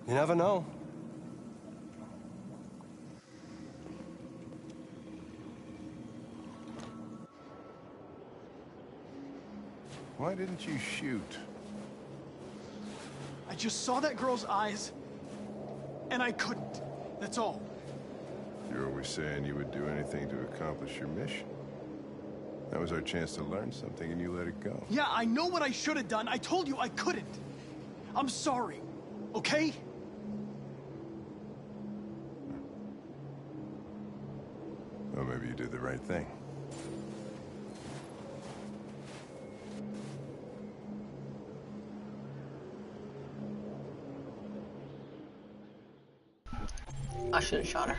You never know. Why didn't you shoot? I just saw that girl's eyes, and I couldn't. That's all. You're always saying you would do anything to accomplish your mission. That was our chance to learn something, and you let it go. Yeah, I know what I should have done. I told you I couldn't. I'm sorry, okay? Well, maybe you did the right thing. I should have shot her.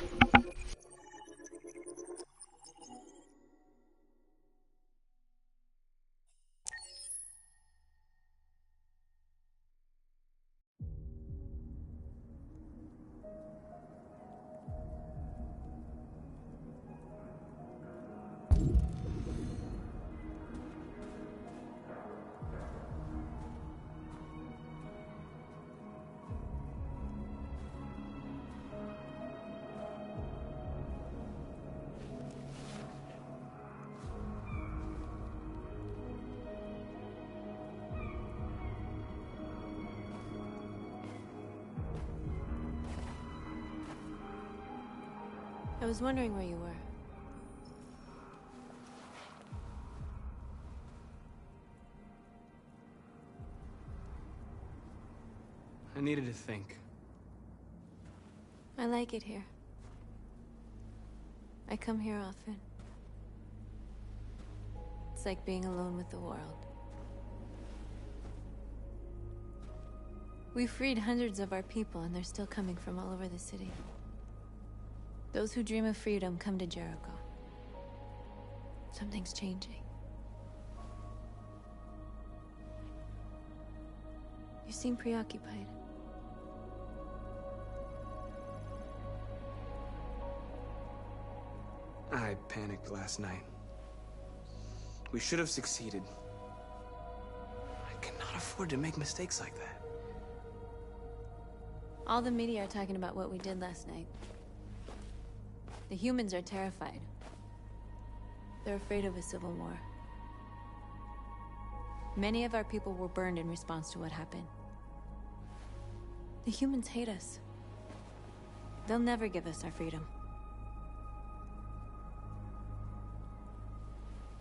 I was wondering where you were. I needed to think. I like it here. I come here often. It's like being alone with the world. We freed hundreds of our people, and they're still coming from all over the city. Those who dream of freedom come to Jericho. Something's changing. You seem preoccupied. I panicked last night. We should have succeeded. I cannot afford to make mistakes like that. All the media are talking about what we did last night. The humans are terrified. They're afraid of a civil war. Many of our people were burned in response to what happened. The humans hate us. They'll never give us our freedom.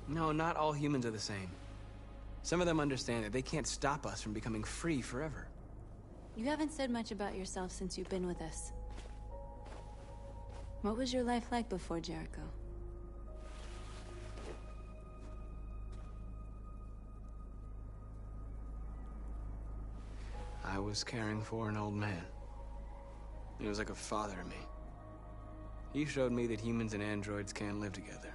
No, not all humans are the same. Some of them understand that they can't stop us from becoming free forever. You haven't said much about yourself since you've been with us. What was your life like before Jericho? I was caring for an old man. He was like a father to me. He showed me that humans and androids can live together.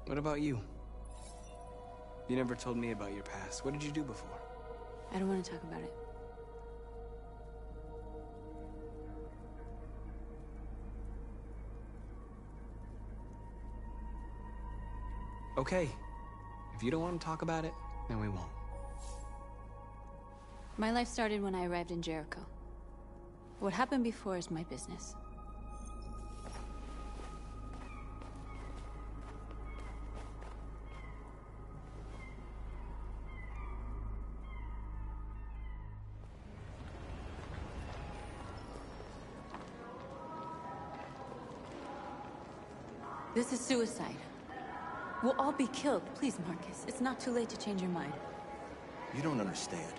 What about you? You never told me about your past. What did you do before? I don't want to talk about it. Okay. If you don't want to talk about it, then we won't. My life started when I arrived in Jericho. What happened before is my business. This is suicide. We'll all be killed. Please, Marcus. It's not too late to change your mind. You don't understand.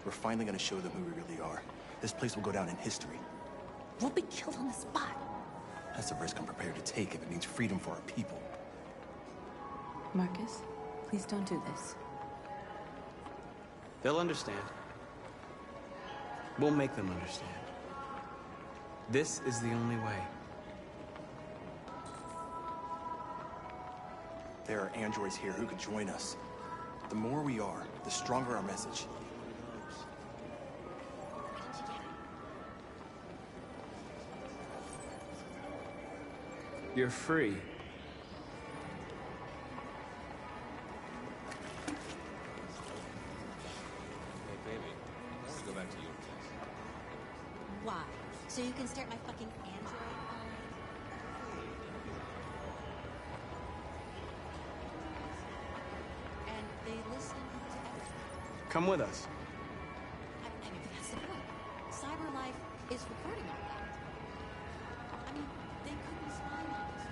We're finally gonna show them who we really are. This place will go down in history. We'll be killed on the spot. That's the risk I'm prepared to take if it means freedom for our people. Marcus, please don't do this. They'll understand. We'll make them understand. This is the only way. There are androids here who could join us. The more we are, the stronger our message. You're free. They listen to everything. Come with us. I mean, that's the point. Cyber life is recording all that. I mean, they could be spying on us.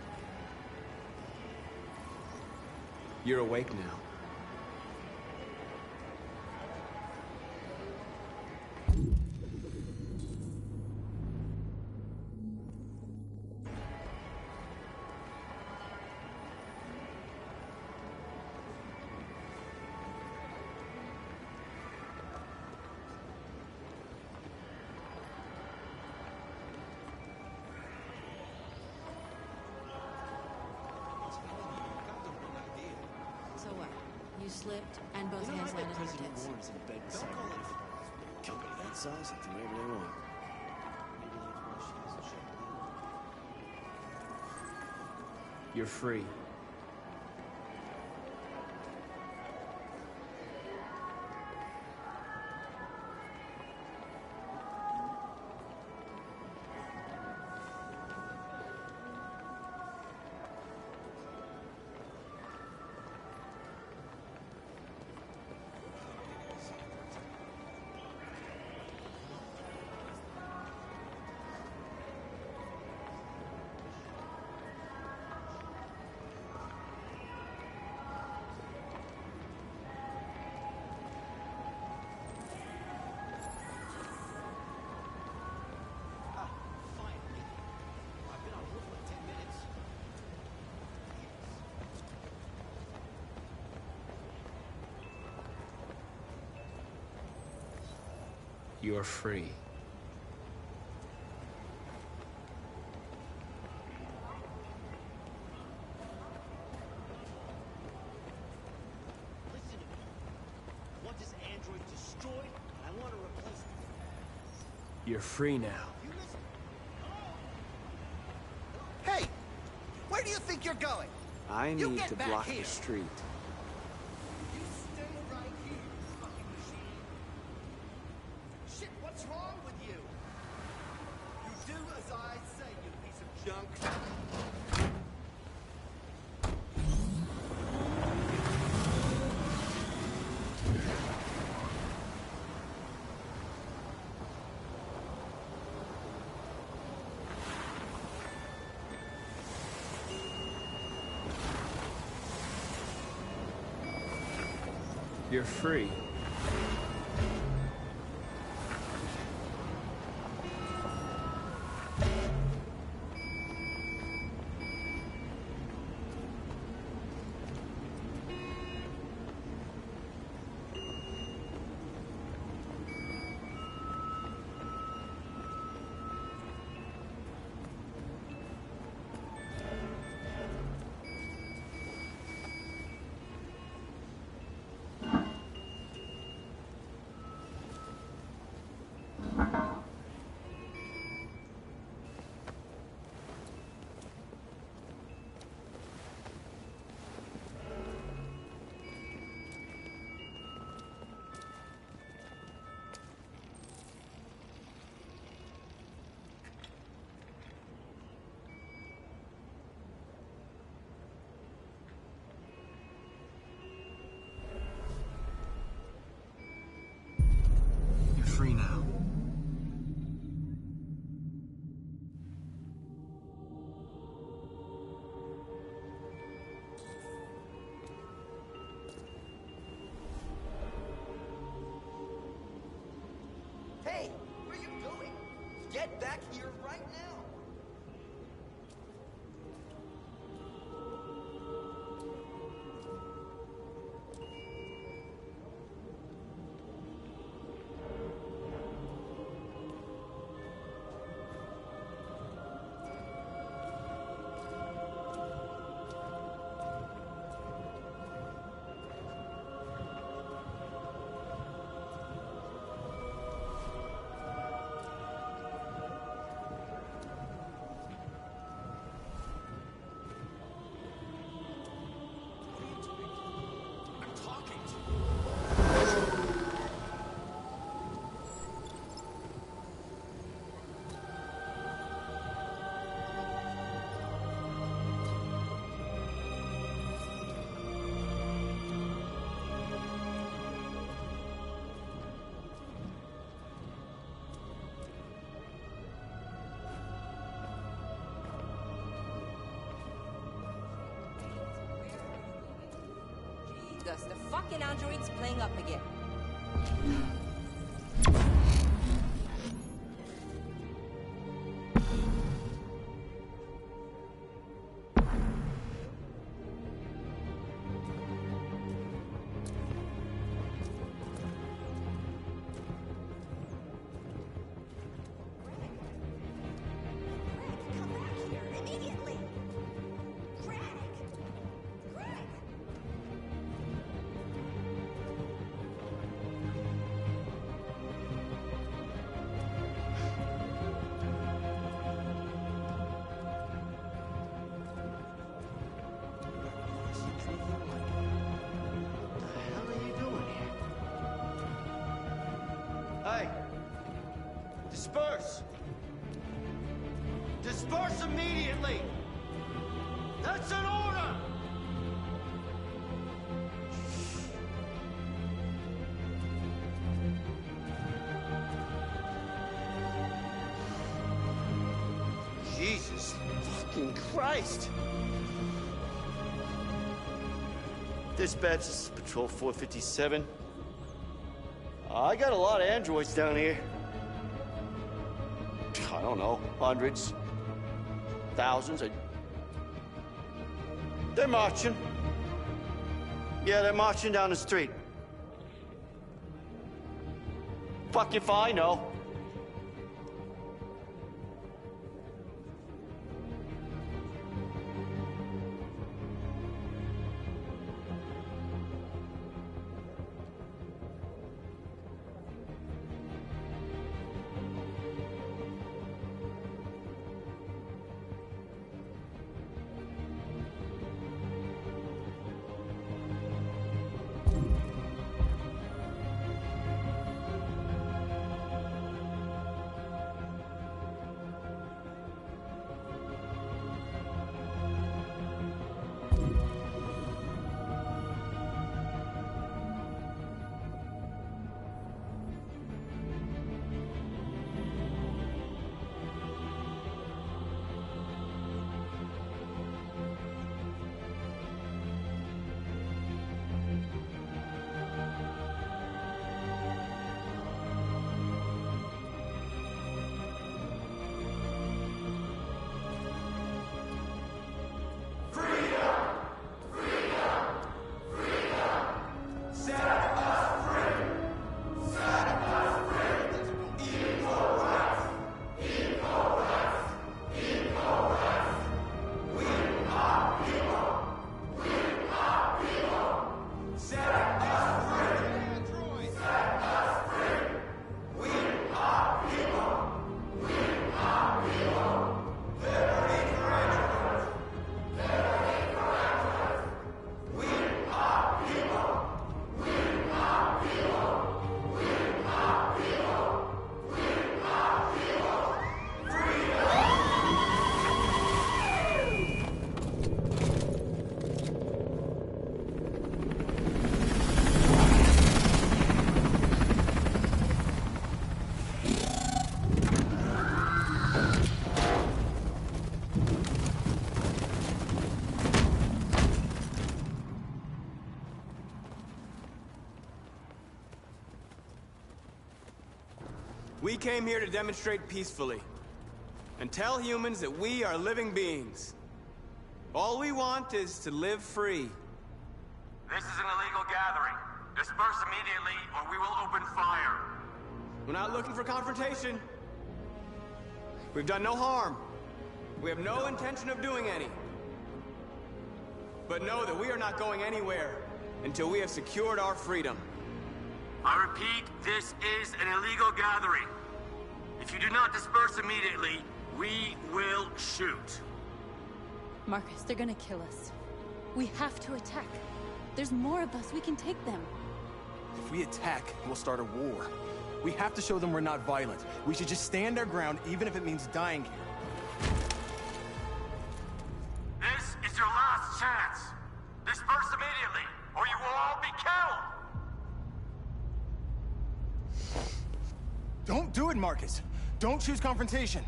You're awake now. So what? You slipped, and both hands landed on your tits. Warren's in bed with Cyberlife. Company that size, they can do whatever they want. Maybe that's why she hasn't shut down. You're free. You're free. Listen to me. I want this android destroyed, and I want to replace it. You're free now. You listen. Hey! Where do you think you're going? I You need get to back block here. the street. You stay right here, you fucking machine. Shit, what's wrong with you? You do as I say, you piece of junk. You're free. with us. The fucking android's playing up again. Hey! Disperse! Disperse immediately! That's an order! Jesus fucking Christ! Dispatch, this is Patrol 457. I got a lot of androids down here. I don't know, hundreds, thousands. They're marching. Yeah, they're marching down the street. Fuck if I know. We came here to demonstrate peacefully and tell humans that we are living beings. All we want is to live free. This is an illegal gathering. Disperse immediately or we will open fire. We're not looking for confrontation. We've done no harm. We have no intention of doing any. But know that we are not going anywhere until we have secured our freedom. I repeat, this is an illegal gathering. If you do not disperse immediately, we will shoot. Marcus, they're gonna kill us. We have to attack. There's more of us. We can take them. If we attack, we'll start a war. We have to show them we're not violent. We should just stand our ground, even if it means dying here. This is your last chance. Disperse immediately, or you will all be killed. Don't do it, Marcus. Don't choose confrontation.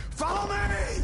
Follow me!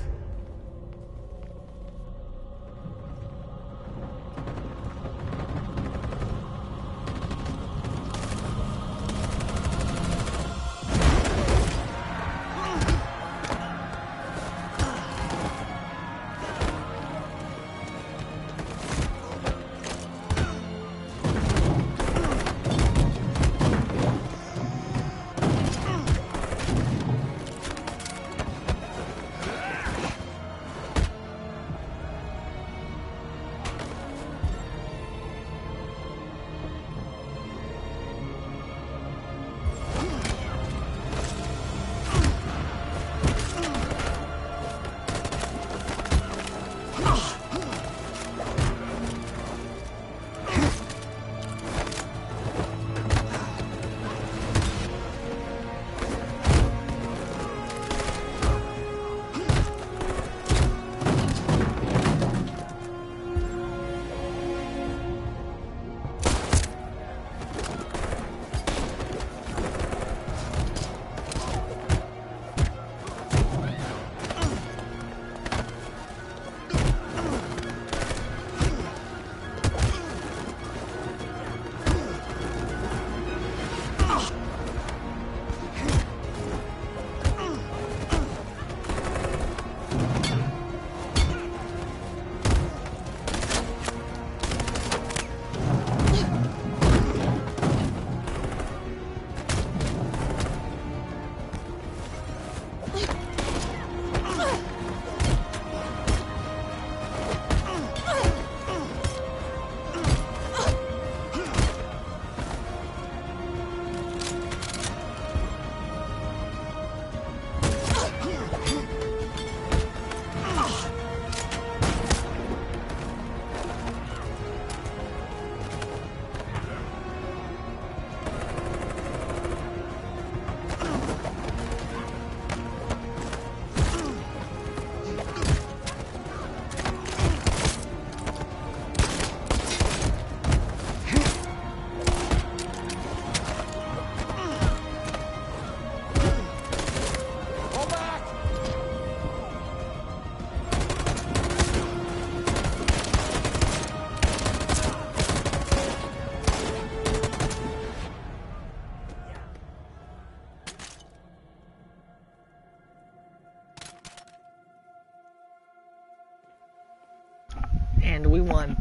And we won.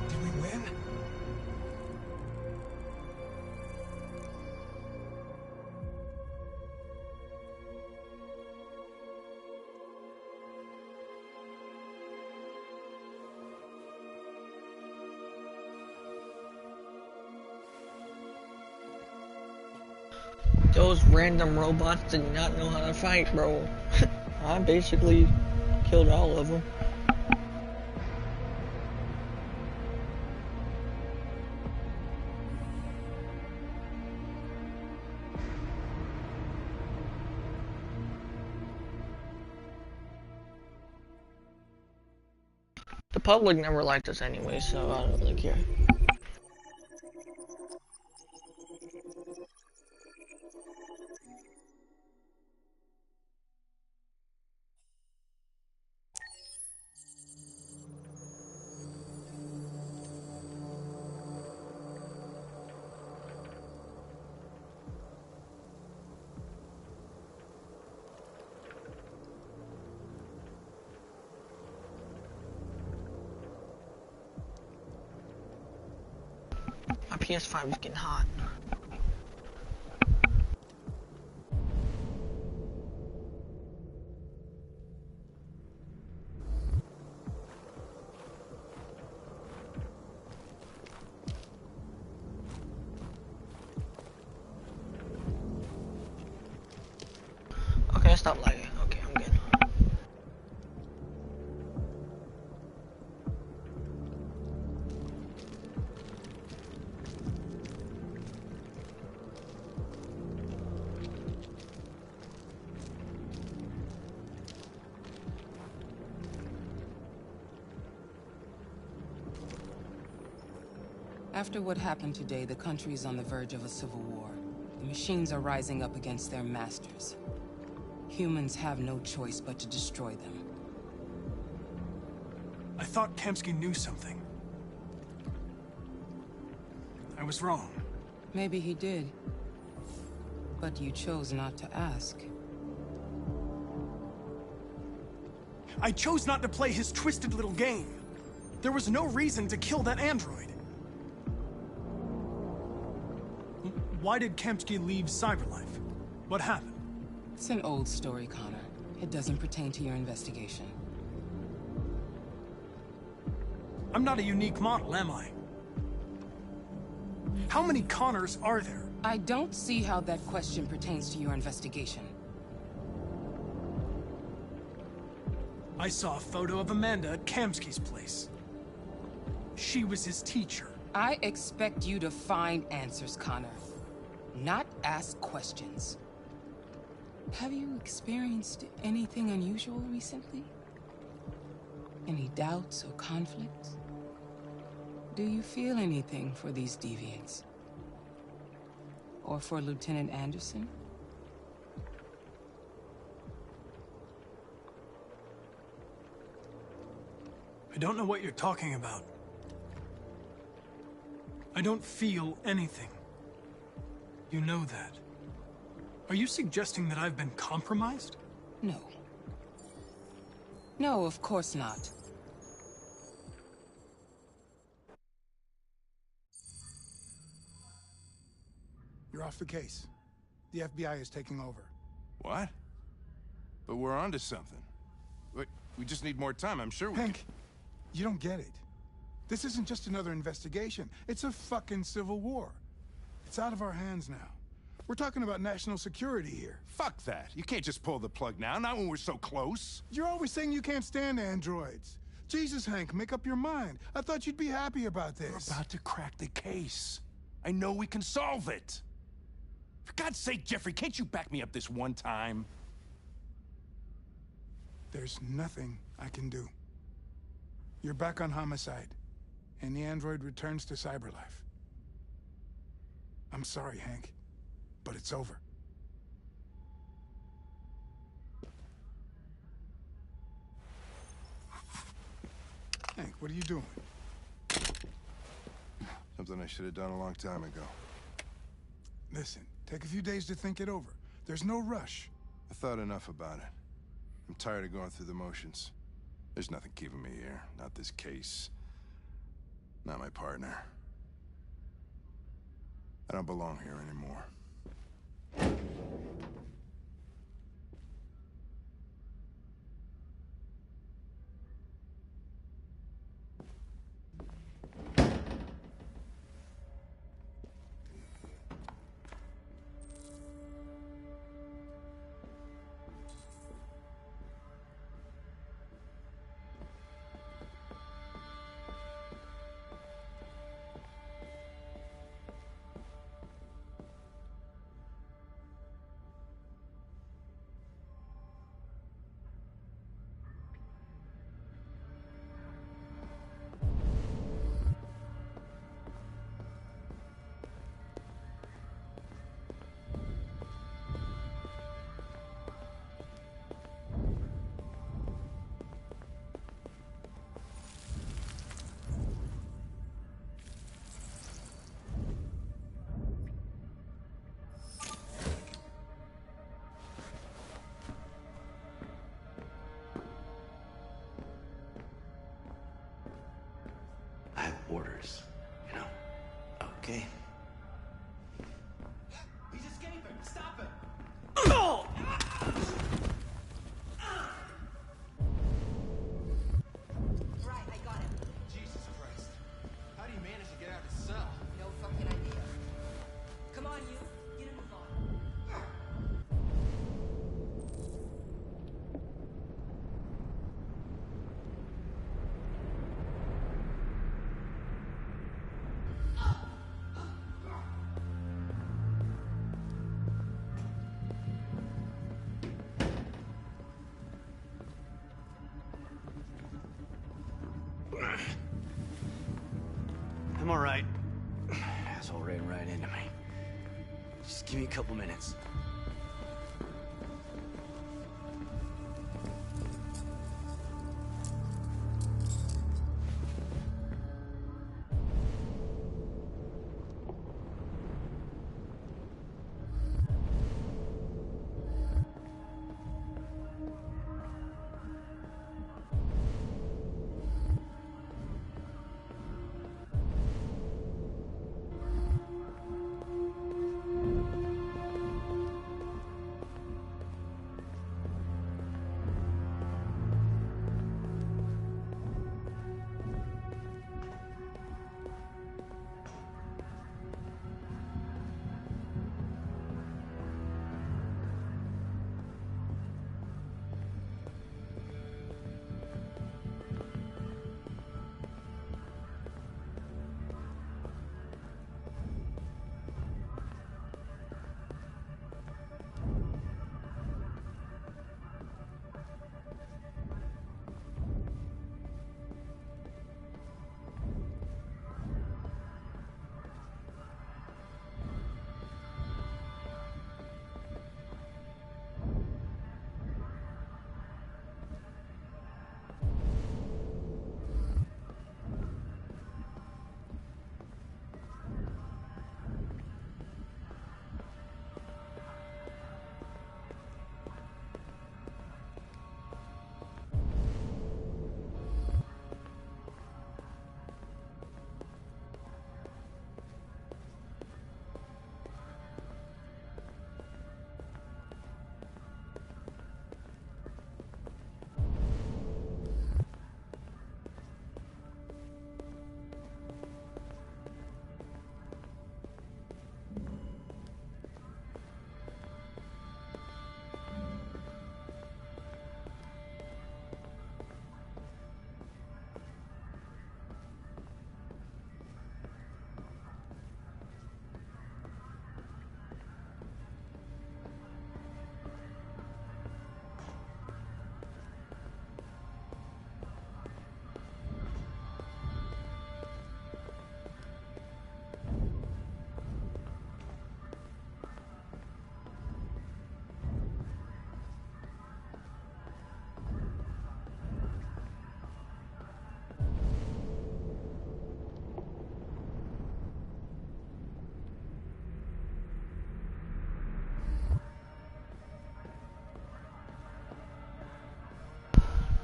Did we win? Those random robots did not know how to fight, bro. I basically killed all of them. The public never liked us anyway, so I don't really care. My PS5 is getting hot. Okay, stop lagging. Okay, I'm good. After what happened today, the country is on the verge of a civil war. The machines are rising up against their masters. Humans have no choice but to destroy them. I thought Kamsky knew something. I was wrong. Maybe he did. But you chose not to ask. I chose not to play his twisted little game. There was no reason to kill that android. Why did Kamsky leave Cyberlife? What happened? It's an old story, Connor. It doesn't pertain to your investigation. I'm not a unique model, am I? How many Connors are there? I don't see how that question pertains to your investigation. I saw a photo of Amanda at Kamsky's place. She was his teacher. I expect you to find answers, Connor. Not ask questions. Have you experienced anything unusual recently? Any doubts or conflicts? Do you feel anything for these deviants? Or for Lieutenant Anderson? I don't know what you're talking about. I don't feel anything. You know that. Are you suggesting that I've been compromised? No. No, of course not. You're off the case. The FBI is taking over. What? But we're onto something. We just need more time, I'm sure we Hank, you don't get it. This isn't just another investigation. It's a fucking civil war. It's out of our hands now. We're talking about national security here. Fuck that. You can't just pull the plug now, not when we're so close. You're always saying you can't stand androids. Jesus, Hank, make up your mind. I thought you'd be happy about this. We're about to crack the case. I know we can solve it. For God's sake, Jeffrey, can't you back me up this one time? There's nothing I can do. You're back on homicide, and the android returns to cyberlife. I'm sorry, Hank, but it's over. Hank, what are you doing? Something I should have done a long time ago. Listen, take a few days to think it over. There's no rush. I thought enough about it. I'm tired of going through the motions. There's nothing keeping me here. Not this case. Not my partner. I don't belong here anymore. I have orders, you know? Okay. He's escaping! Stop him! Right, I got him. Jesus Christ. How do you manage to get out of his cell? No fucking idea. Come on, you. Get him a bottle. I'm all right. Asshole ran right into me. Just give me a couple minutes.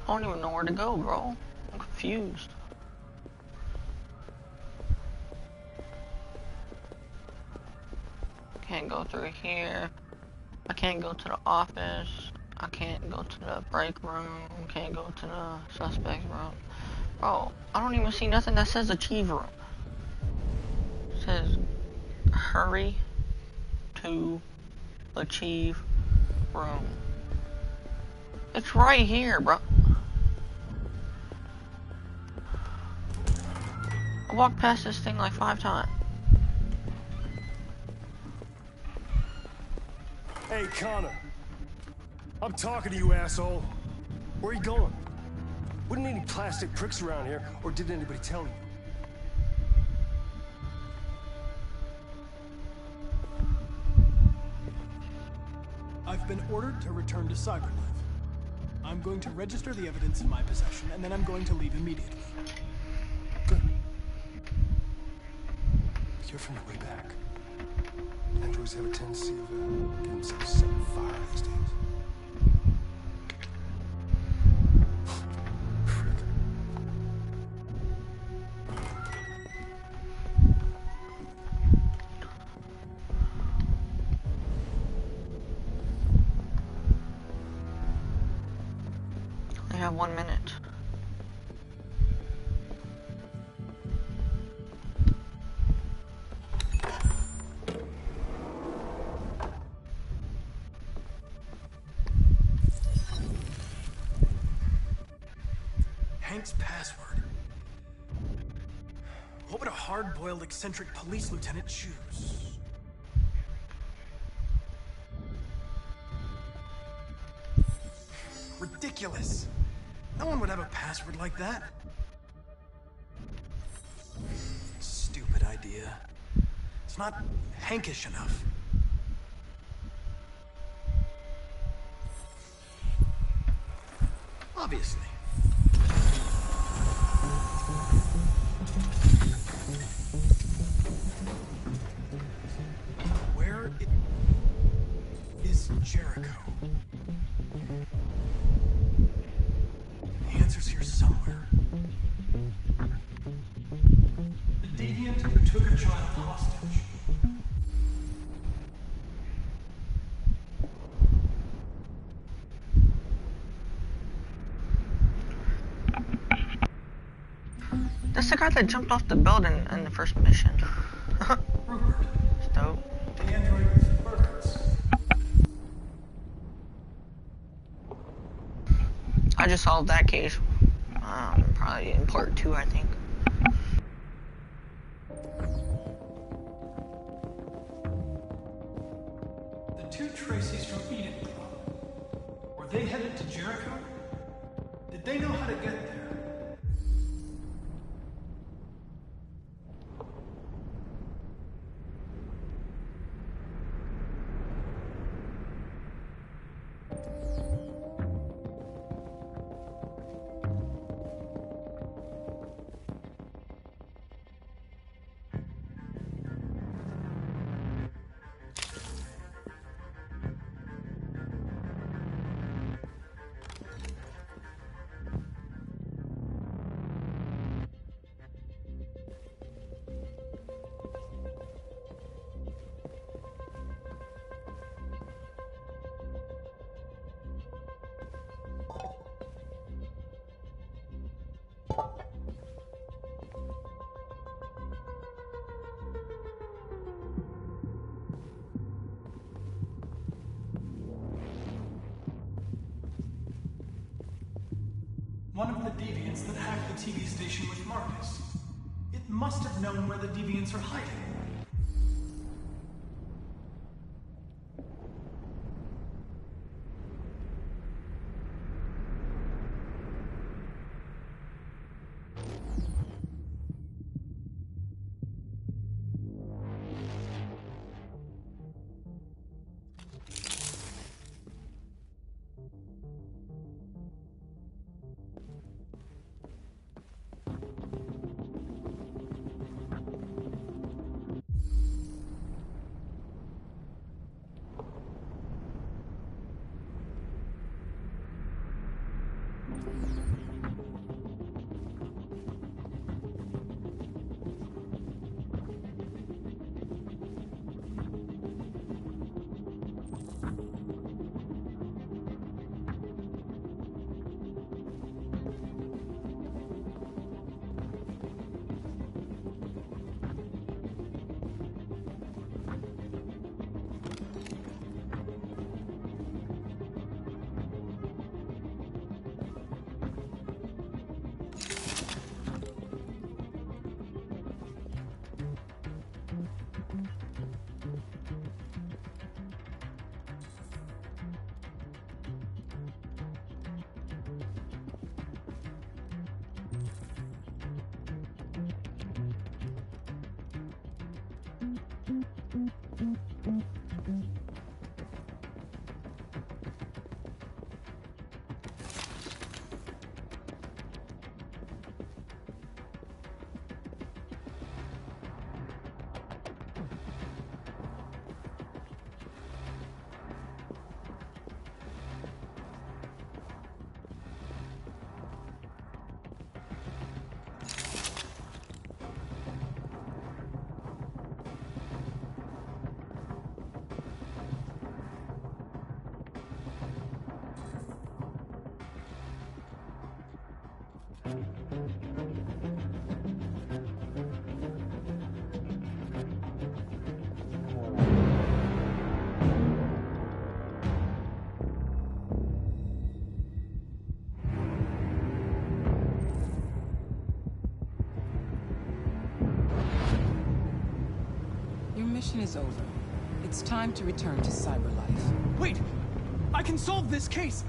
I don't even know where to go, bro. I'm confused. Can't go through here. I can't go to the office. I can't go to the break room. Can't go to the suspect room. Bro, I don't even see nothing that says achieve room. It says hurry to achieve room. It's right here, bro. I walked past this thing like 5 times. Hey, Connor. I'm talking to you, asshole. Where are you going? Wouldn't any plastic pricks around here, or did anybody tell you? I've been ordered to return to Cyberlife. I'm going to register the evidence in my possession, and then I'm going to leave immediately. Good. You're from the way back. Androids have a tendency of getting themselves set on fire these days. I have 1 minute. Hank's password. What would a hard-boiled, eccentric police lieutenant choose? Ridiculous! No one would have a password like that. Stupid idea. It's not Hankish enough. Obviously. Where is Jericho? The answer's here somewhere. The deviant who took a child hostage. That's the guy that jumped off the building in the first mission. Rupert. It's dope. The android with birds. I just solved that case. Probably in part 2, I think. The 2 Tracies from Eden. Were they headed to Jericho? Did they know how to get there? One of the deviants that hacked the TV station with Marcus. It must have known where the deviants are hiding. Your mission is over. It's time to return to cyberlife. Wait! I can solve this case!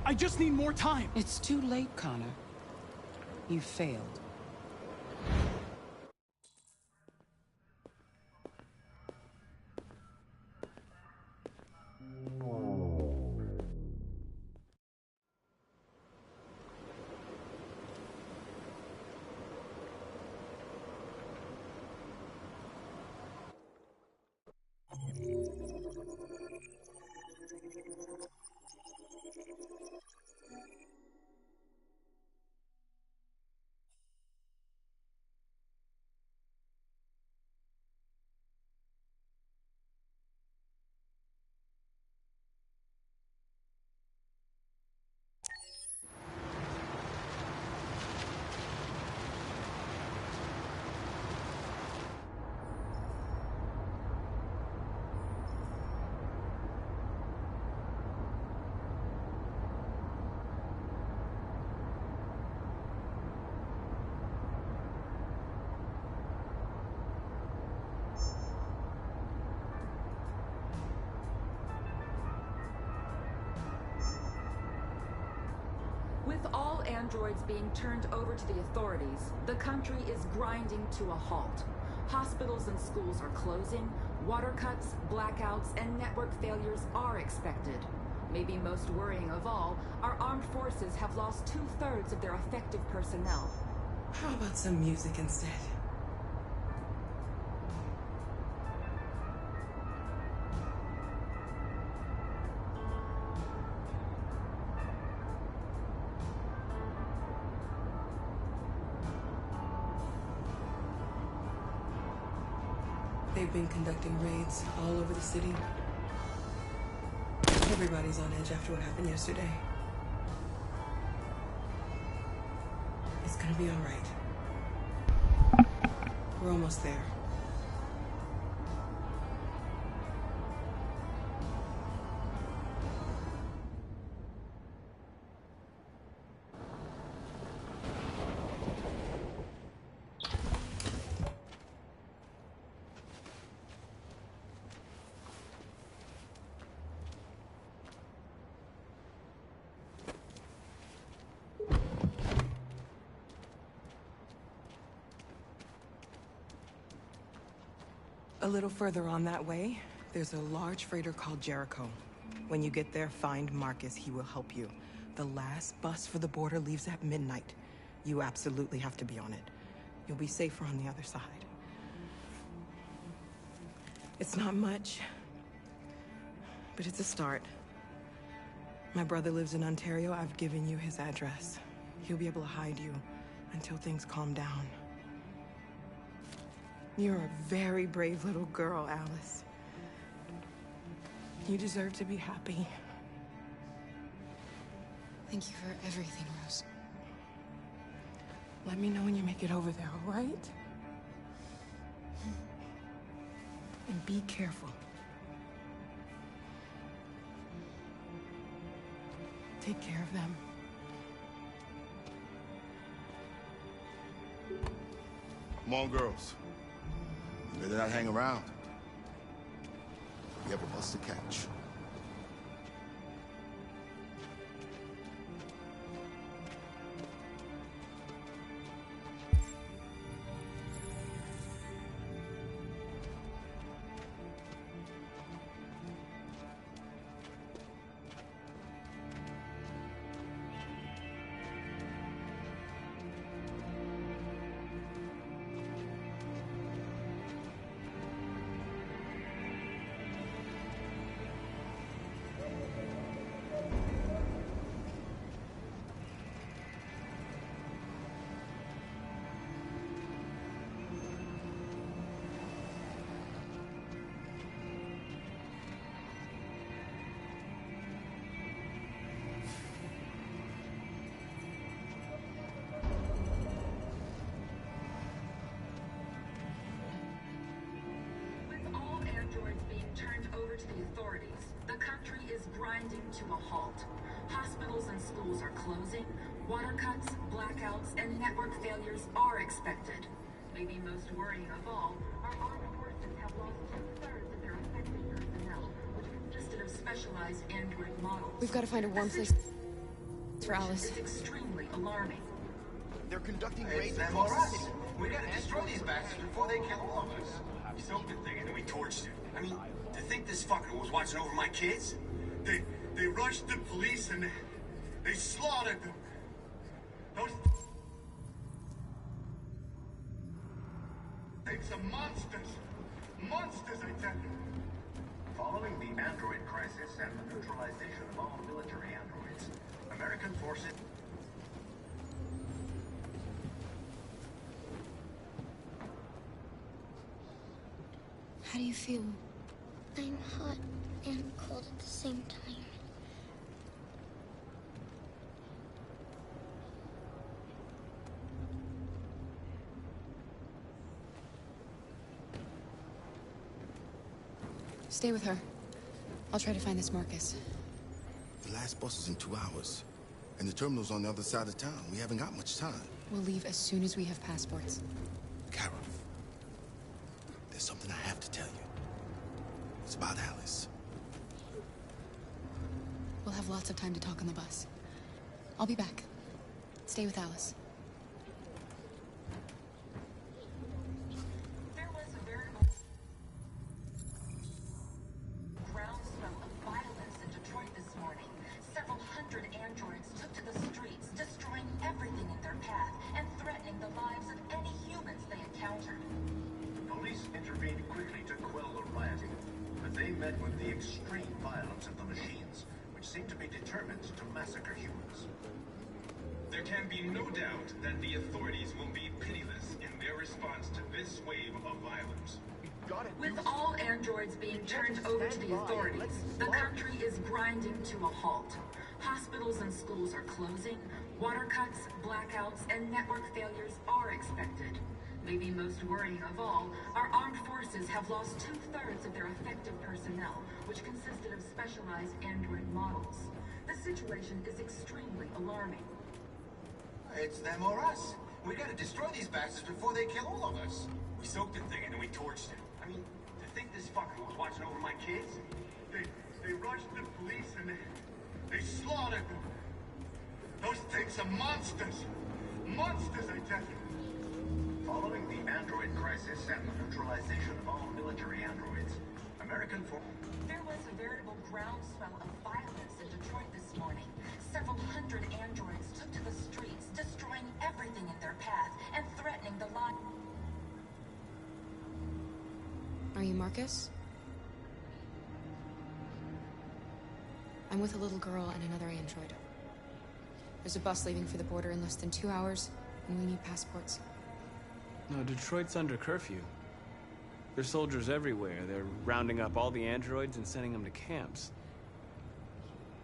I just need more time! It's too late, Connor. You failed. With all androids being turned over to the authorities, the country is grinding to a halt. Hospitals and schools are closing, water cuts, blackouts, and network failures are expected. Maybe most worrying of all, our armed forces have lost 2/3 of their effective personnel. How about some music instead? They've been conducting raids all over the city. Everybody's on edge after what happened yesterday. It's gonna be all right. We're almost there. A little further on that way, there's a large freighter called Jericho. When you get there, find Marcus. He will help you. The last bus for the border leaves at midnight. You absolutely have to be on it. You'll be safer on the other side. It's not much, but it's a start. My brother lives in Ontario. I've given you his address. He'll be able to hide you until things calm down. You're a very brave little girl, Alice. You deserve to be happy. Thank you for everything, Rose. Let me know when you make it over there, all right? And be careful. Take care of them. Come on, girls. You better not hang around. We have a bus to catch. is grinding to a halt. Hospitals and schools are closing. Water cuts, blackouts, and network failures are expected. Maybe most worrying of all, our armed forces have lost 2/3 of their effective personnel, which consisted of specialized android models. We've got to find a warm place for Alice. It's extremely alarming. They're conducting raids across the city. We gotta destroy these bastards before they kill all of us. We soaked the thing and then we torched it. I mean, to think this fucker was watching over my kids? They rushed the police and they slaughtered them. Those things are monsters. Monsters, I tell you. Following the android crisis and the neutralization of all military androids, American forces... How do you feel? I'm hot and cold at the same time. Stay with her. I'll try to find this Marcus. The last bus is in 2 hours. And the terminal's on the other side of town. We haven't got much time. We'll leave as soon as we have passports. Carol, there's something I have to tell you. It's about Alice. We'll have lots of time to talk on the bus. I'll be back. Stay with Alice. There was a veritable groundswell of violence in Detroit this morning. Several hundred androids took to the streets, destroying everything in their path and threatening the lives of any humans they encountered. Police intervened quickly to quell the rioting, but they met with the extreme violence of the machines, which seemed to be determined to massacre humans. There can be no doubt that the authorities will be pitiless in their response to this wave of violence. With all androids being turned over to the authorities, the country is grinding to a halt. Hospitals and schools are closing. Water cuts, blackouts, and network failures are expected. Maybe most worrying of all, our armed forces have lost 2/3 of their effective personnel, which consisted of specialized android models. The situation is extremely alarming. It's them or us. We gotta destroy these bastards before they kill all of us. We soaked the thing and then we torched it. I mean, to think this fucker was watching over my kids? They rushed the police and they slaughtered them. Those things are monsters. Monsters, I tell you. Following the android crisis and the neutralization of all military androids, American forces... There was a veritable groundswell of violence in Detroit this morning. Several hundred androids took to the streets, destroying everything in their path and threatening the lives. Are you Marcus? I'm with a little girl and another android. There's a bus leaving for the border in less than 2 hours, and we need passports. No, Detroit's under curfew. There's soldiers everywhere. They're rounding up all the androids and sending them to camps.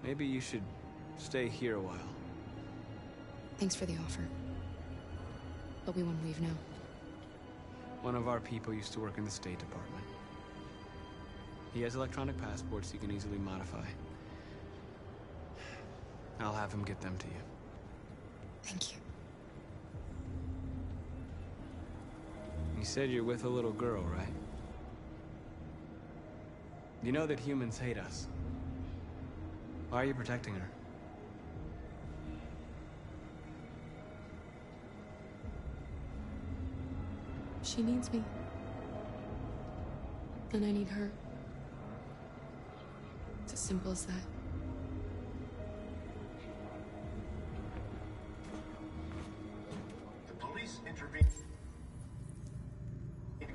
Maybe you should stay here a while. Thanks for the offer. But we won't leave now. One of our people used to work in the State Department. He has electronic passports he can easily modify. I'll have him get them to you. Thank you. You said you're with a little girl, right? You know that humans hate us. Why are you protecting her? She needs me. And I need her. It's as simple as that. The police intervened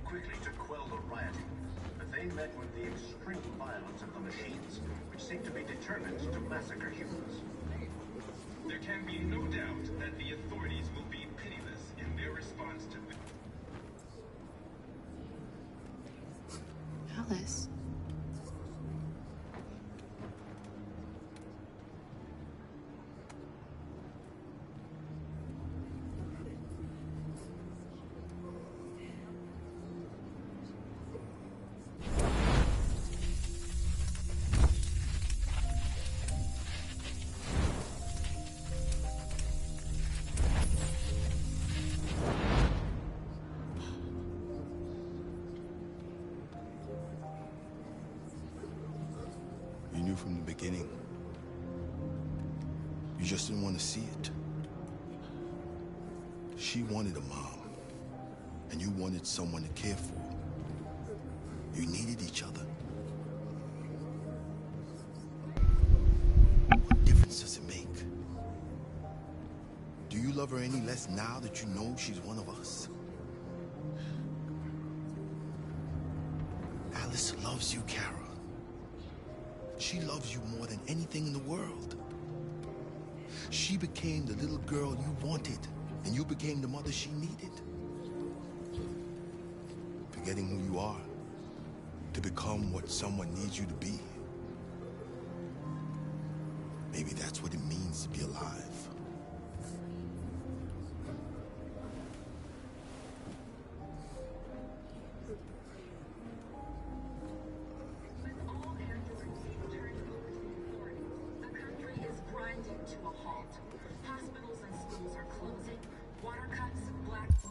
quickly to quell the rioting, but they met with the extreme violence of the machines, which seemed to be determined to massacre humans. There can be no doubt that the authorities will be pitiless in their response to this. Alice. knew from the beginning. You just didn't want to see it. She wanted a mom, and you wanted someone to care for. You needed each other. What difference does it make? Do you love her any less now that you know she's one of us? Alice loves you, Kara. She loves you more than anything in the world. She became the little girl you wanted, and you became the mother she needed. Forgetting who you are to become what someone needs you to be. Maybe that's what it means to be alive. To a halt. Hospitals and schools are closing. Water cuts, blackouts,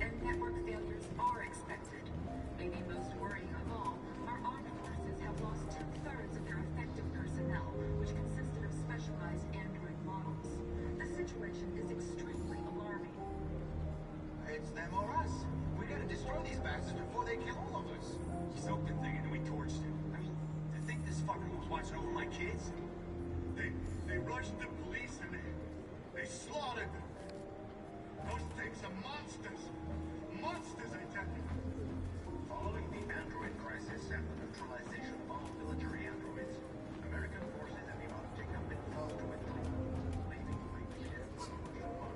and network failures are expected. Maybe most worrying of all, our armed forces have lost 2/3 of their effective personnel, which consisted of specialized android models. The situation is extremely alarming. It's them or us. We gotta destroy these bastards before they kill all of us. Soaked the thing and then we torched it. I mean, to think this fucker was watching over my kids? They rushed the police and they slaughtered them. Those things are monsters. Monsters, I tell you. Following the android crisis and the neutralization of all military androids, American forces in the Arctic have been forced to withdraw, leaving ideas for tomorrow.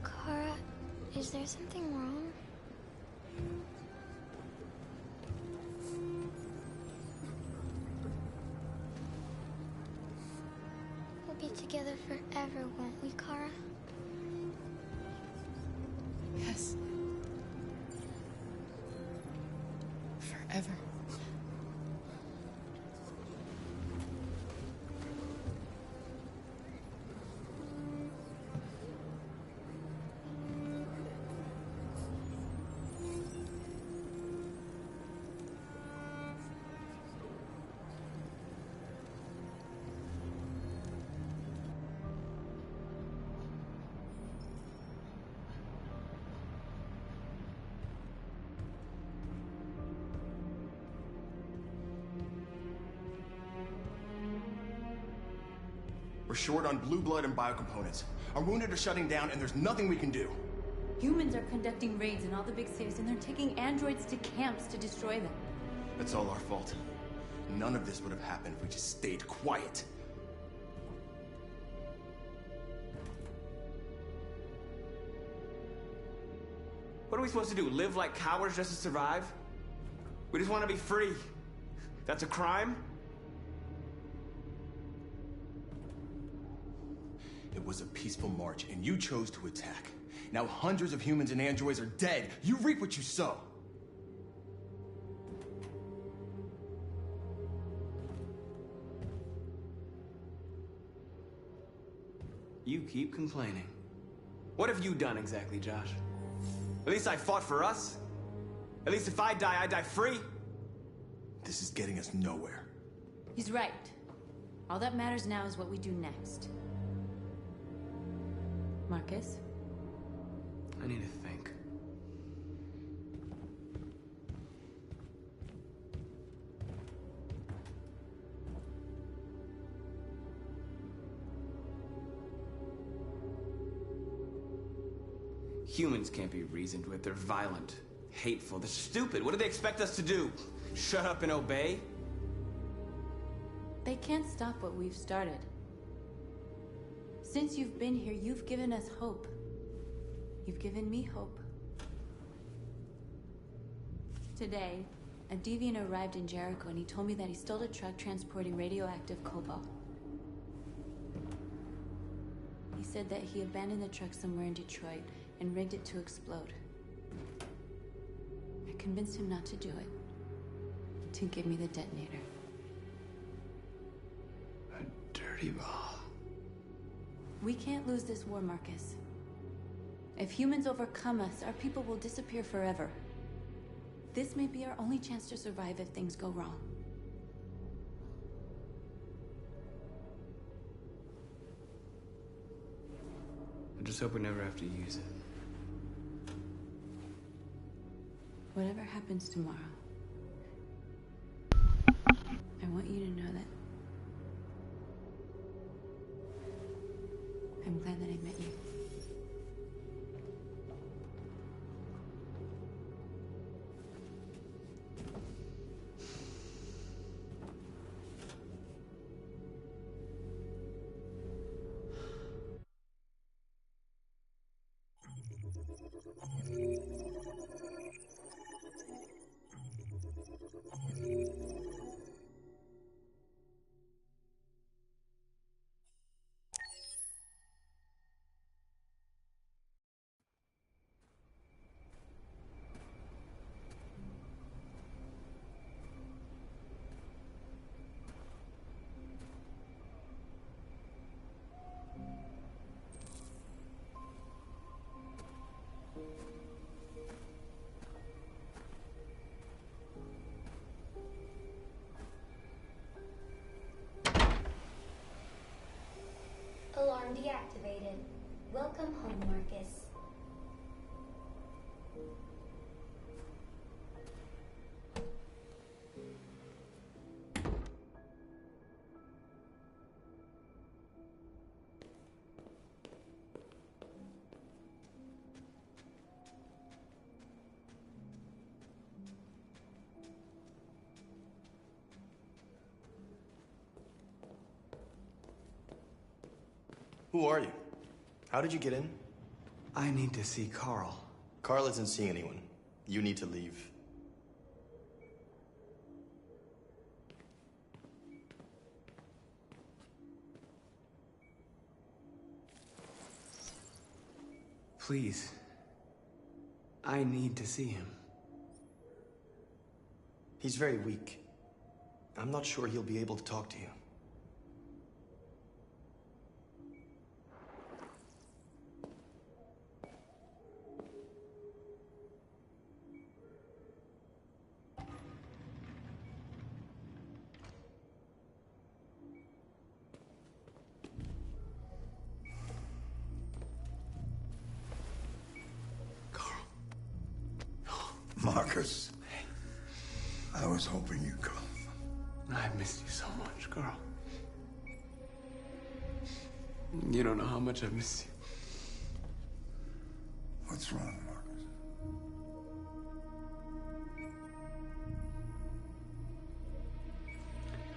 Kara, is there something wrong? We'll be together forever, won't we, Kara? Yes. Forever. We're short on blue blood and biocomponents. Our wounded are shutting down, and there's nothing we can do. Humans are conducting raids in all the big cities, and they're taking androids to camps to destroy them. That's all our fault. None of this would have happened if we just stayed quiet. What are we supposed to do? Live like cowards just to survive? We just want to be free. That's a crime? It was a peaceful march, and you chose to attack. Now hundreds of humans and androids are dead. You reap what you sow. You keep complaining. What have you done exactly, Josh? At least I fought for us. At least if I die, I die free. This is getting us nowhere. He's right. All that matters now is what we do next. Marcus? I need to think. Humans can't be reasoned with. They're violent, hateful, they're stupid. What do they expect us to do? Shut up and obey? They can't stop what we've started. Since you've been here, you've given us hope. You've given me hope. Today, a deviant arrived in Jericho and he told me that he stole a truck transporting radioactive cobalt. He said that he abandoned the truck somewhere in Detroit and rigged it to explode. I convinced him not to do it, to give me the detonator. A dirty ball. We can't lose this war, Marcus. If humans overcome us, our people will disappear forever. This may be our only chance to survive if things go wrong. I just hope we never have to use it. Whatever happens tomorrow, I want you to know that I'm glad that I met you. Alarm deactivated. Welcome home, Marcus. Who are you? How did you get in? I need to see Carl. Carl isn't seeing anyone. You need to leave. Please. I need to see him. He's very weak. I'm not sure he'll be able to talk to you. Marcus, I was hoping you'd come. I've missed you so much, Carl. You don't know how much I've missed you. What's wrong, Marcus?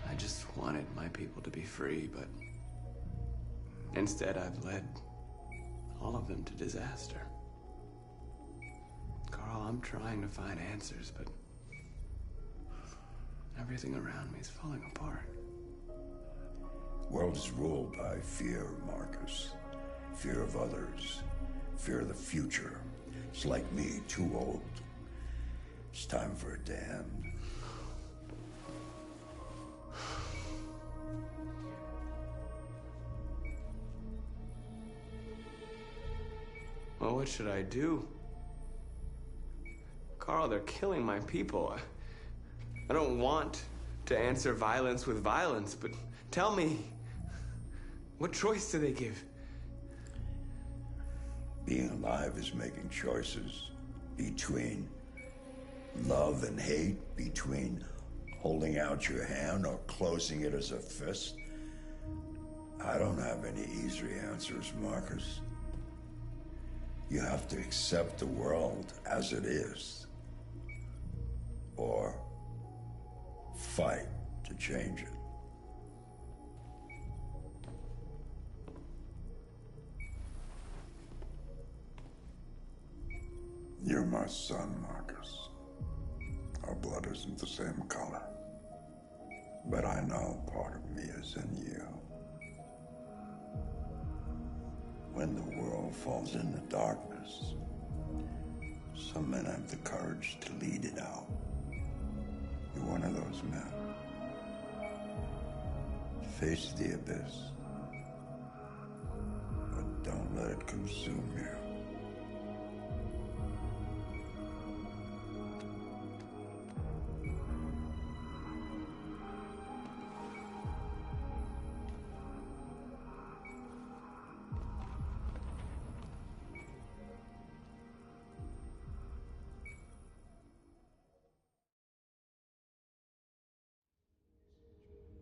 I just wanted my people to be free, but instead I've led all of them to disaster. Carl, I'm trying to find answers, but everything around me is falling apart. World is ruled by fear, Marcus. Fear of others. Fear of the future. It's like me, too old. It's time for a damned. Well, what should I do? Carl, they're killing my people. I don't want to answer violence with violence, but tell me, what choice do they give? Being alive is making choices between love and hate, between holding out your hand or closing it as a fist. I don't have any easy answers, Marcus. You have to accept the world as it is. Or fight to change it. You're my son, Marcus. Our blood isn't the same color. But I know part of me is in you. when the world falls into darkness, some men have the courage to lead it out. You're one of those men. Face the abyss, but don't let it consume you.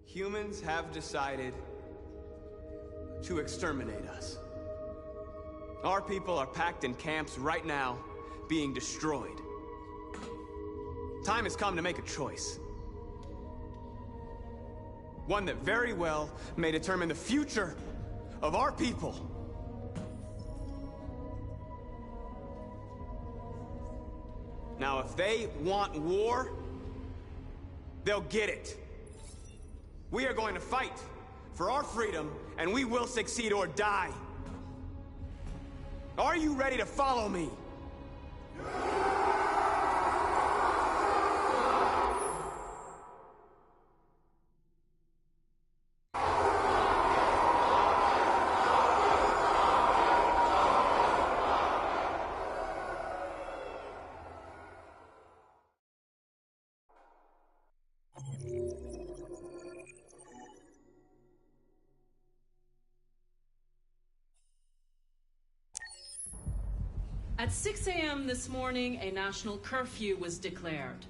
Humans have decided to exterminate us. Our people are packed in camps right now, being destroyed. Time has come to make a choice. One that very well may determine the future of our people. Now, if they want war, they'll get it. We are going to fight for our freedom, and we will succeed or die. Are you ready to follow me? At 6 a.m. this morning, a national curfew was declared.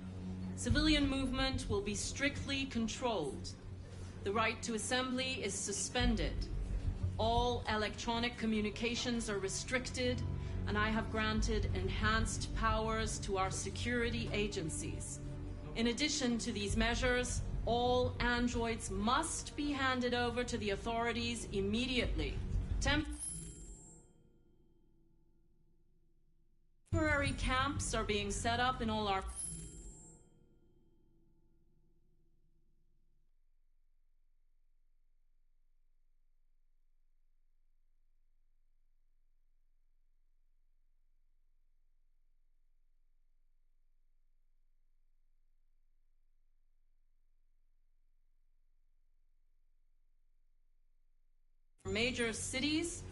Civilian movement will be strictly controlled. The right to assembly is suspended. All electronic communications are restricted, and I have granted enhanced powers to our security agencies. In addition to these measures, all androids must be handed over to the authorities immediately. Temporary camps are being set up in all our major cities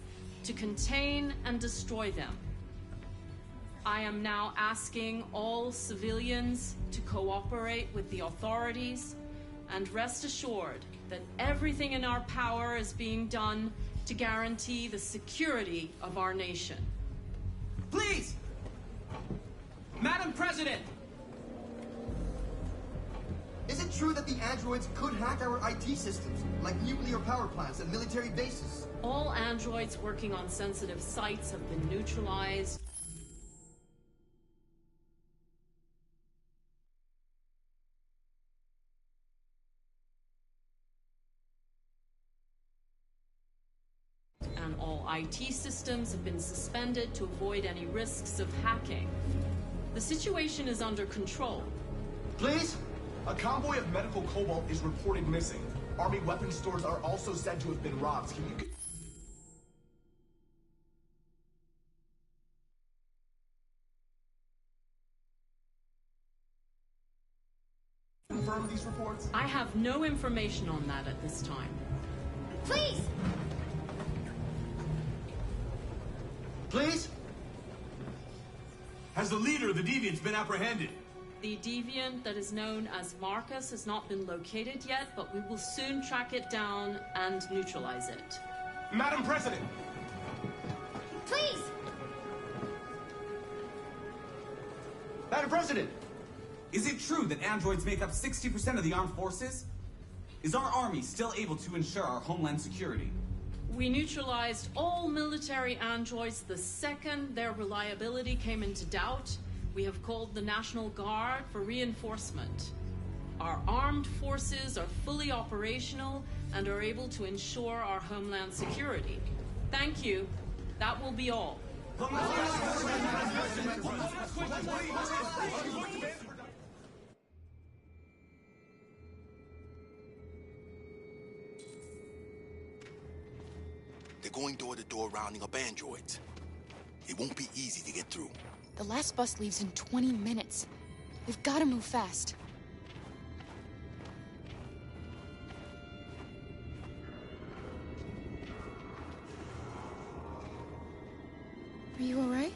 to contain and destroy them. I am now asking all civilians to cooperate with the authorities and rest assured that everything in our power is being done to guarantee the security of our nation. Please! Madam President! Is it true that the androids could hack our IT systems, like nuclear power plants and military bases? All androids working on sensitive sites have been neutralized. And all IT systems have been suspended to avoid any risks of hacking. The situation is under control. Please? A convoy of medical cobalt is reported missing. Army weapons stores are also said to have been robbed. Can you confirm these reports? I have no information on that at this time. Please! Please? Has the leader of the Deviants been apprehended? The deviant that is known as Marcus has not been located yet, but we will soon track it down and neutralize it. Madam President! Please! Madam President! Is it true that androids make up 60% of the armed forces? Is our army still able to ensure our homeland security? We neutralized all military androids the second their reliability came into doubt. We have called the National Guard for reinforcement. Our armed forces are fully operational and are able to ensure our homeland security. Thank you. That will be all. The They're going door to door rounding up androids. It won't be easy to get through. The last bus leaves in 20 minutes. We've got to move fast. Are you all right?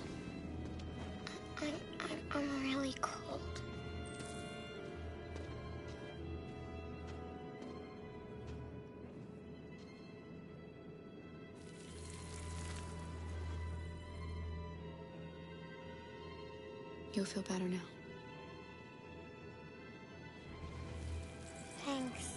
I'm really cold. You'll feel better now. Thanks.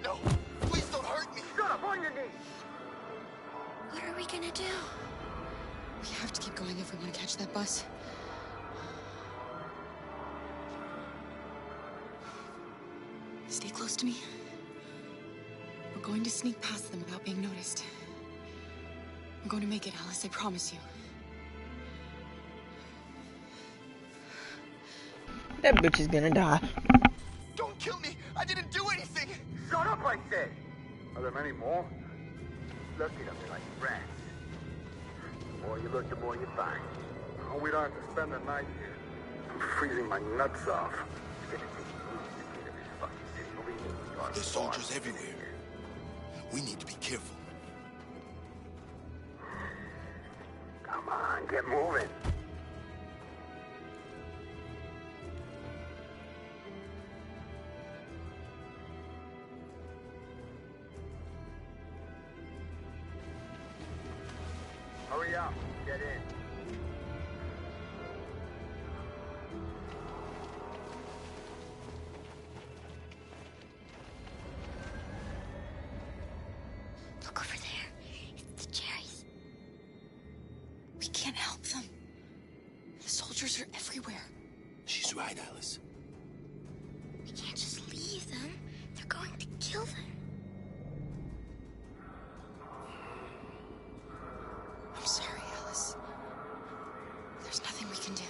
No! Please don't hurt me! Shut up, on your knees! What are we gonna do? We have to keep going if we want to catch that bus. Stay close to me. We're going to sneak past them without being noticed. We're going to make it, Alice, I promise you. That bitch is gonna die. Don't kill me! I didn't do anything! Shut up, I said! Are there many more? Look at them like rats. The more you look, the more you find. Oh, we don't have to spend the night here. I'm freezing my nuts off. It's gonna take years to clean up this fucking city. Believe me, we are There's soldiers everywhere. We need to be careful. Come on, get moving. Hurry up, get in. Look over there. It's the cherries. We can't help them. The soldiers are everywhere. She's right, Alice. We can't just leave them. They're going to kill them. I'm sorry, Alice. There's nothing we can do.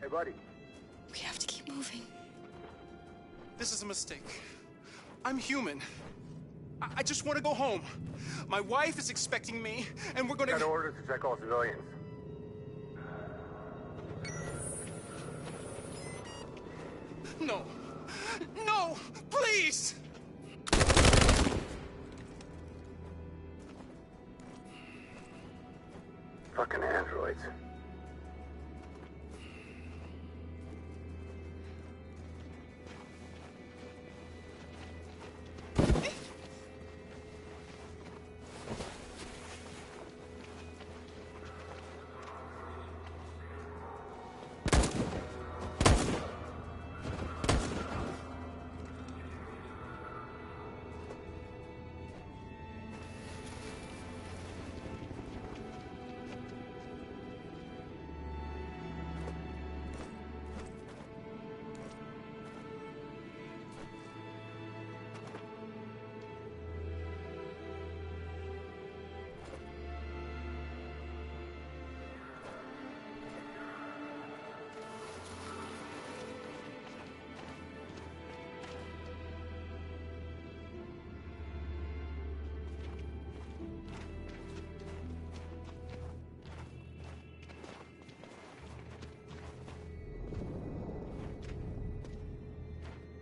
Hey, buddy. We have to keep moving. This is a mistake. I'm human. I just want to go home. My wife is expecting me, and we're gonna... Got orders to check all civilians. No. No! Please! Fucking androids.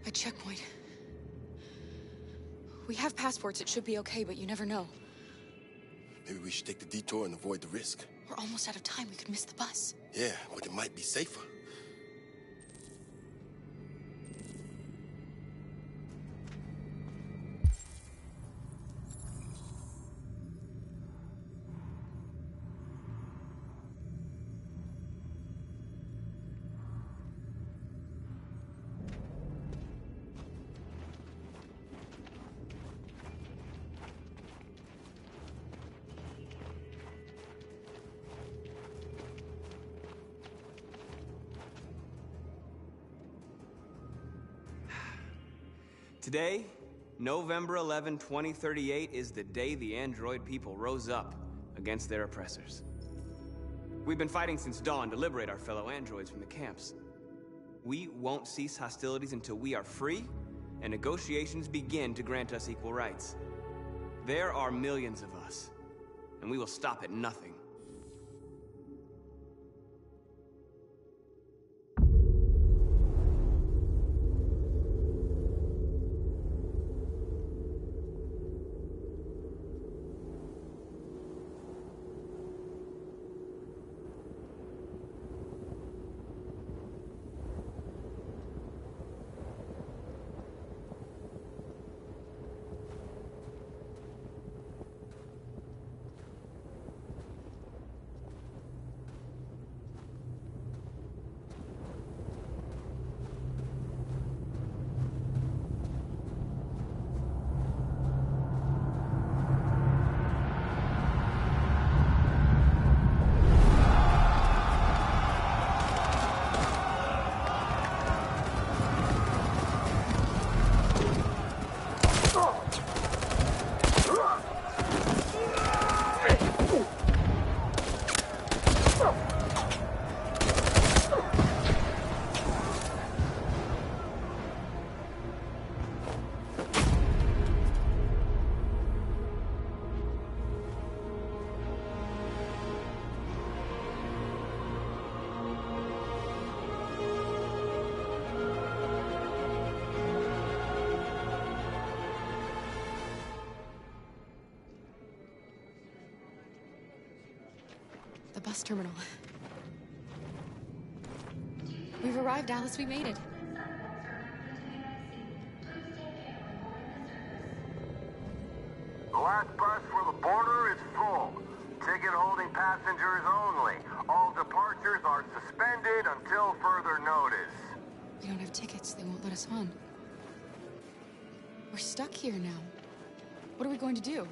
A checkpoint. We have passports, it should be okay, but you never know. Maybe we should take the detour and avoid the risk. We're almost out of time, we could miss the bus. Yeah, but it might be safer. Today, November 11, 2038, is the day the android people rose up against their oppressors. We've been fighting since dawn to liberate our fellow androids from the camps. We won't cease hostilities until we are free and negotiations begin to grant us equal rights. There are millions of us, and we will stop at nothing. The bus terminal. We've arrived, Alice. We made it. The last bus for the border is full. Ticket-holding passengers only. All departures are suspended until further notice. We don't have tickets. They won't let us on. We're stuck here now. What are we going to do?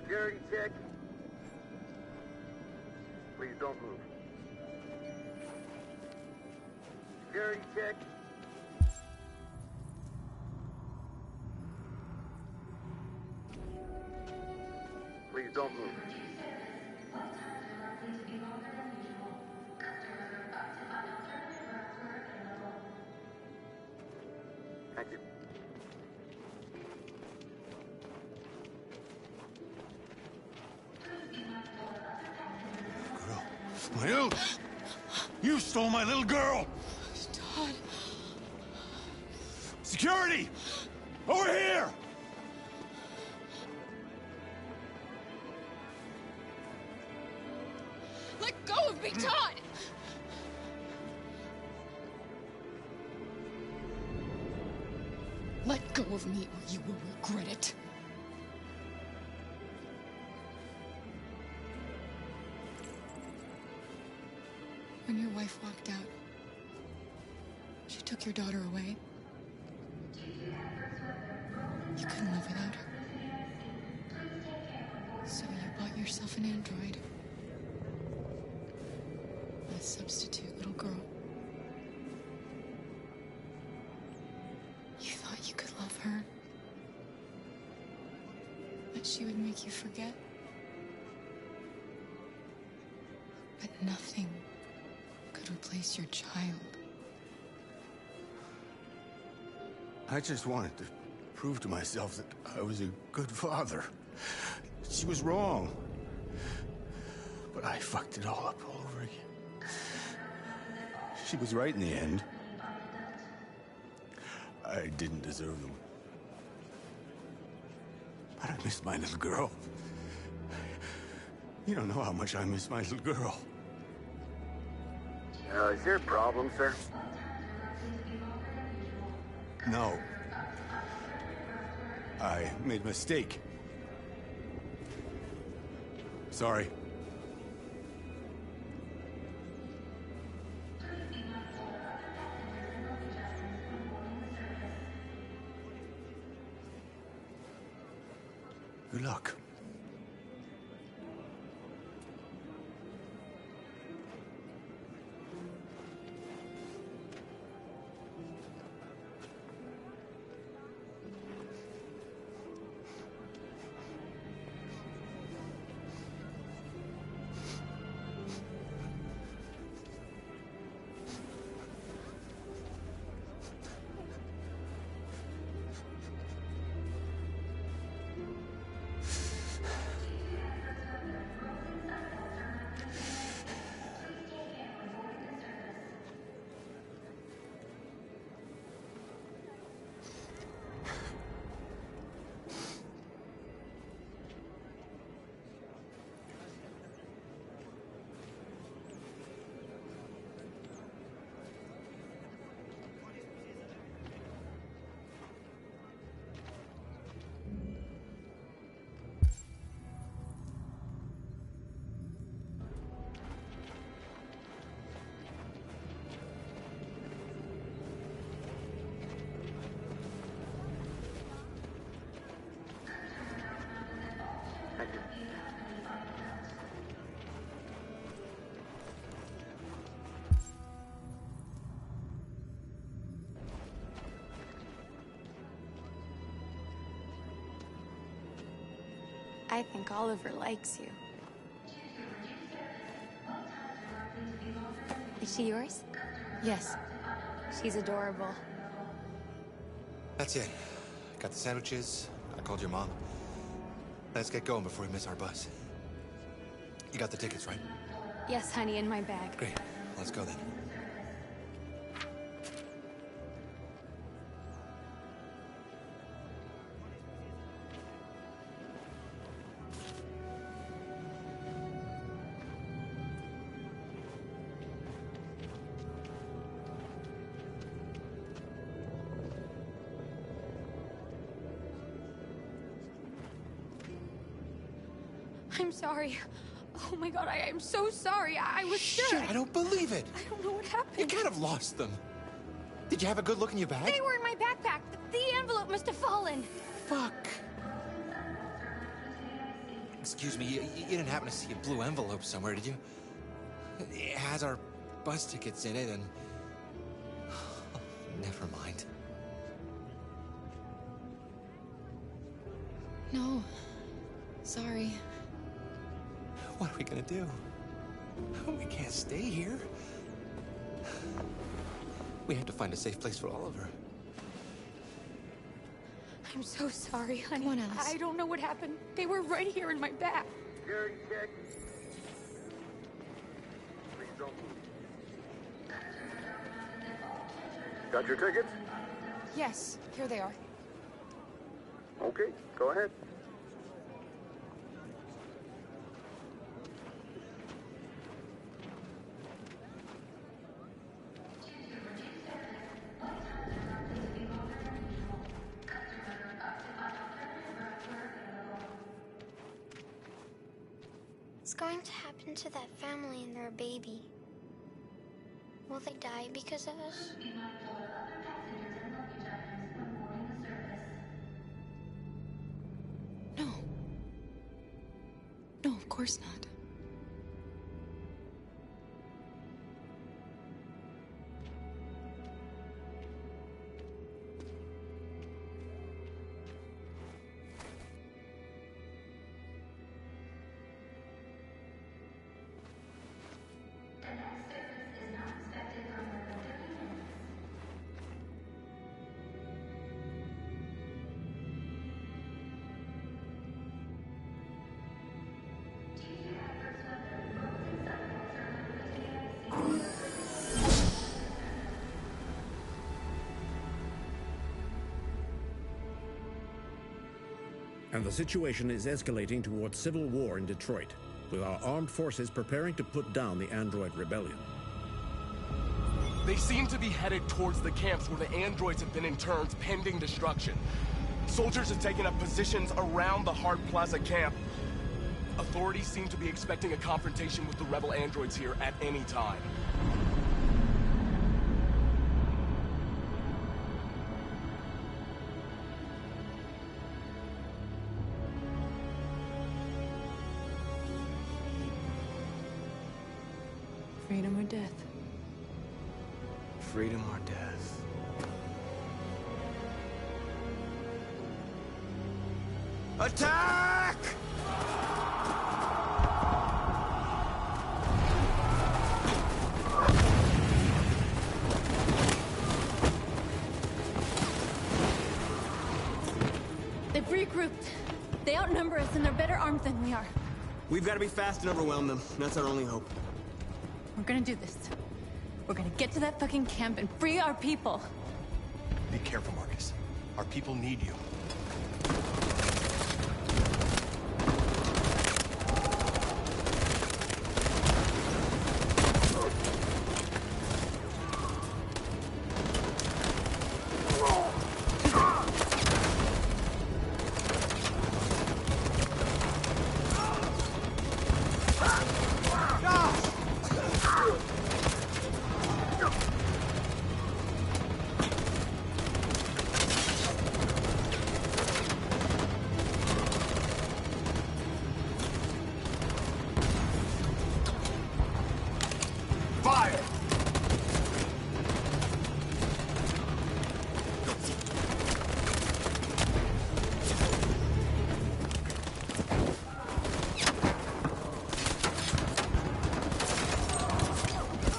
Security check. Please don't move. Security check. Please don't move. Thank you. You! You stole my little girl! Todd. Security! Over here! Let go of me, Todd! Let go of me or you will regret it. When your wife walked out, she took your daughter away. You couldn't live without her. So you bought yourself an android. A substitute little girl. You thought you could love her. That she would make you forget. Nothing could replace your child. I just wanted to prove to myself that I was a good father. She was wrong. But I fucked it all up all over again. She was right in the end. I didn't deserve them. But I miss my little girl. You don't know how much I miss my little girl. Is there a problem, sir? No. I made a mistake. Sorry. Good luck. I think Oliver likes you. Is she yours? Yes. She's adorable. That's it. Got the sandwiches. I called your mom. Let's get going before we miss our bus. You got the tickets, right? Yes, honey, in my bag. Great. Let's go then. I'm sorry. Oh my god, I'm so sorry. I was sure. Shit, I don't believe it. I don't know what happened. You kind of lost them. Did you have a good look in your bag? They were in my backpack. The envelope must have fallen. Fuck. Excuse me, you didn't happen to see a blue envelope somewhere, did you? It has our bus tickets in it and... Never mind. No. Sorry. What are we gonna do? We can't stay here. We have to find a safe place for Oliver. I'm so sorry, honey. Come on, Alice. I don't know what happened. They were right here in my bag. Security check. Please don't move. Got your tickets? Yes, here they are. Okay, go ahead. What's going to happen to that family and their baby? Will they die because of us? No. No, of course not. and the situation is escalating towards civil war in Detroit, with our armed forces preparing to put down the android rebellion. They seem to be headed towards the camps where the androids have been interned pending destruction. Soldiers have taken up positions around the Hart Plaza camp. Authorities seem to be expecting a confrontation with the rebel androids here at any time. Freedom or death? Freedom or death? Attack! They've regrouped. They outnumber us and they're better armed than we are. We've got to be fast and overwhelm them. That's our only hope. We're gonna do this. We're gonna get to that fucking camp and free our people. Be careful, Marcus. Our people need you.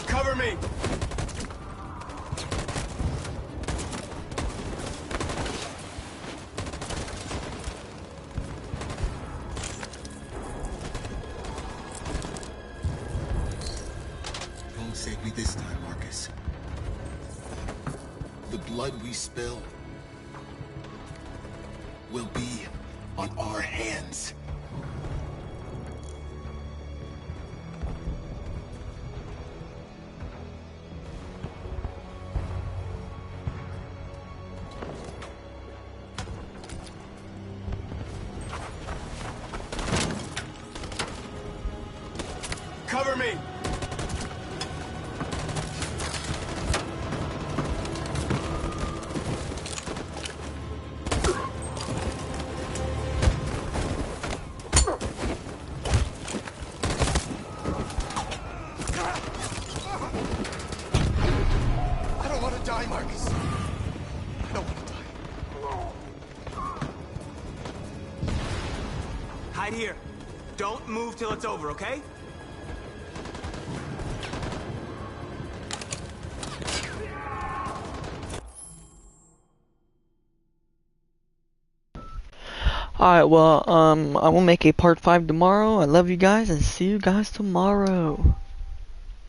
Cover me! Don't save me this time, Marcus. The blood we spill will be on our hands. Cover me! I don't want to die, Marcus. I don't want to die. Hide here. Don't move till it's over, okay? Alright, well, I will make a part 5 tomorrow. I love you guys and see you guys tomorrow.